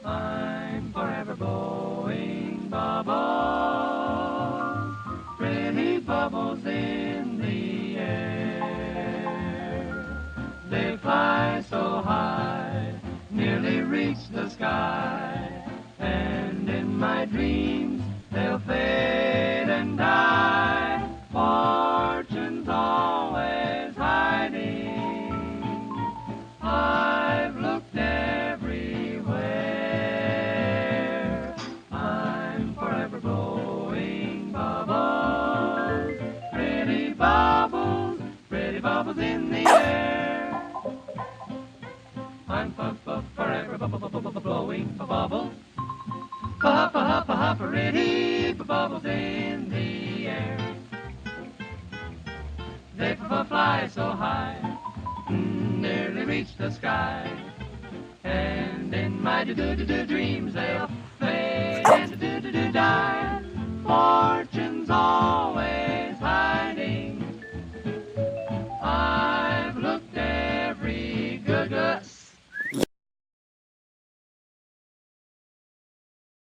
I'm forever blowing bubbles, pretty bubbles in the air. They fly so high, nearly reach the sky, and in my dreams they'll fade and die. Fortune's always hiding. I've looked everywhere. I'm forever blowing bubbles, pretty bubbles in the air. I'm forever blowing bubbles, pretty bubbles in the air. They fly so high, nearly reach the sky, and in my dreams they'll fade and die.